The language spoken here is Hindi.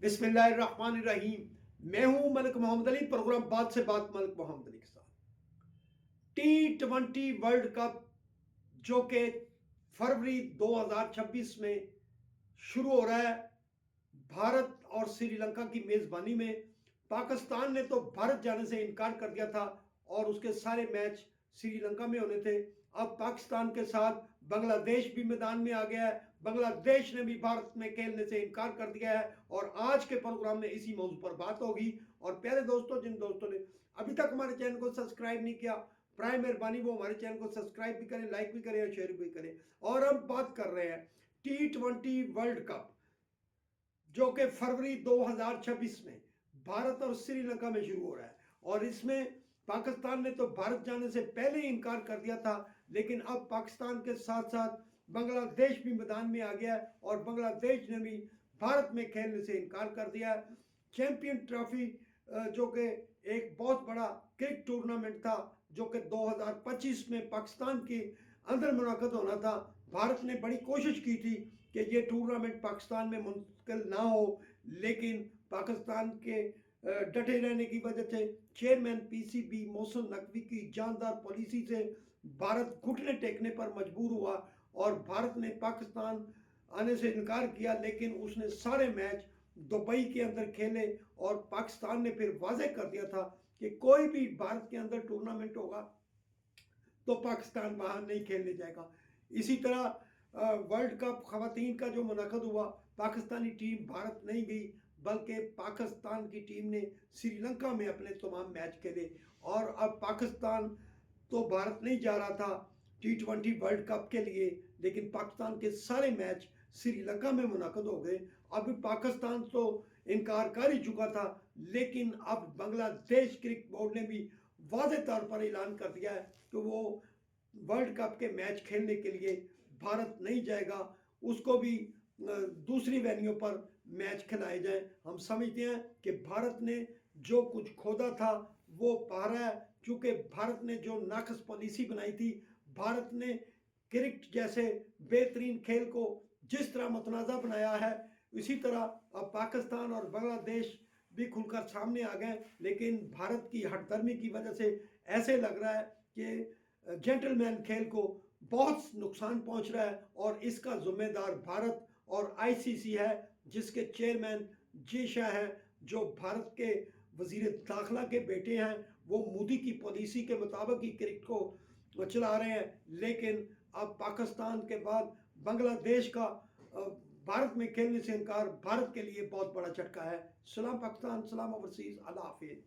बिस्मिल्लाहिर्रहमानिर्रहीम। मैं हूं मलिक मोहम्मद अली, प्रोग्राम बात से बात मलिक मोहम्मद अली के साथ। T20 वर्ल्ड कप जो कि फरवरी 2026 में शुरू हो रहा है, भारत और श्रीलंका की मेजबानी में। पाकिस्तान ने तो भारत जाने से इनकार कर दिया था और उसके सारे मैच श्रीलंका में होने थे। अब पाकिस्तान के साथ बांग्लादेश भी मैदान में आ गया है। बांग्लादेश ने भी भारत में खेलने से इनकार कर दिया है और आज के प्रोग्राम में इसी मौजू पर बात होगी। और प्यारे दोस्तों, जिन दोस्तों ने अभी तक हमारे चैनल को सब्सक्राइब नहीं किया, प्राइम मेहरबानी वो हमारे चैनल को सब्सक्राइब भी करें, लाइक भी करें और शेयर भी करें। और हम बात कर रहे हैं T20 वर्ल्ड कप जो कि फरवरी 2026 में भारत और श्रीलंका में शुरू हो रहा है। और इसमें पाकिस्तान ने तो भारत जाने से पहले ही इनकार कर दिया था, लेकिन अब पाकिस्तान के साथ साथ बांग्लादेश भी मैदान में आ गया है और बांग्लादेश ने भी भारत में खेलने से इनकार कर दिया है। चैंपियन ट्रॉफी जो कि एक बहुत बड़ा क्रिकेट टूर्नामेंट था जो कि 2025 में पाकिस्तान के अंदर मुनाकिद होना था। भारत ने बड़ी कोशिश की थी कि ये टूर्नामेंट पाकिस्तान में मुंतकिल ना हो, लेकिन पाकिस्तान के डटे रहने की वजह से चेयरमैन पीसीबी मोहसिन नकवी की जानदार पॉलिसी से भारत घुटने टेकने पर मजबूर हुआ और भारत ने पाकिस्तान आने से इनकार किया। लेकिन उसने सारे मैच दुबई के अंदर खेले और पाकिस्तान ने फिर वाजे कर दिया था कि कोई भी भारत के अंदर टूर्नामेंट होगा तो पाकिस्तान वहां नहीं खेलने जाएगा। इसी तरह वर्ल्ड कप खवातीन का जो मुनाकिद हुआ, पाकिस्तानी टीम भारत नहीं गई, बल्कि पाकिस्तान की टीम ने श्रीलंका में अपने तमाम मैच खेले। और अब पाकिस्तान तो भारत नहीं जा रहा था T20 वर्ल्ड कप के लिए, लेकिन पाकिस्तान के सारे मैच श्रीलंका में मुनाकिद हो गए। अब पाकिस्तान तो इनकार कर ही चुका था, लेकिन अब बांग्लादेश क्रिकेट बोर्ड ने भी वाज़ेह तौर पर ऐलान कर दिया है कि वो वर्ल्ड कप के मैच खेलने के लिए भारत नहीं जाएगा, उसको भी दूसरी वेन्यू पर मैच खिलाए जाएं। हम समझते हैं कि भारत ने जो कुछ खोदा था वो पा रहा है, क्योंकि भारत ने जो नाकस पॉलिसी बनाई थी, भारत ने क्रिकेट जैसे बेहतरीन खेल को जिस तरह मुतनाज़ा बनाया है, इसी तरह अब पाकिस्तान और बांग्लादेश भी खुलकर सामने आ गए। लेकिन भारत की हठधर्मी की वजह से ऐसे लग रहा है कि जेंटलमैन खेल को बहुत नुकसान पहुंच रहा है और इसका जिम्मेदार भारत और आईसीसी है, जिसके चेयरमैन जे शाह हैं, जो भारत के वजीर दाखिला के बेटे हैं। वो मोदी की पॉलिसी के मुताबिक ही क्रिकेट को चला रहे हैं, लेकिन अब पाकिस्तान के बाद बांग्लादेश का भारत में खेलने से इनकार भारत के लिए बहुत बड़ा झटका है। सलाम पाकिस्तान, सलाम ओवरसीज, अल्लाह हाफिज।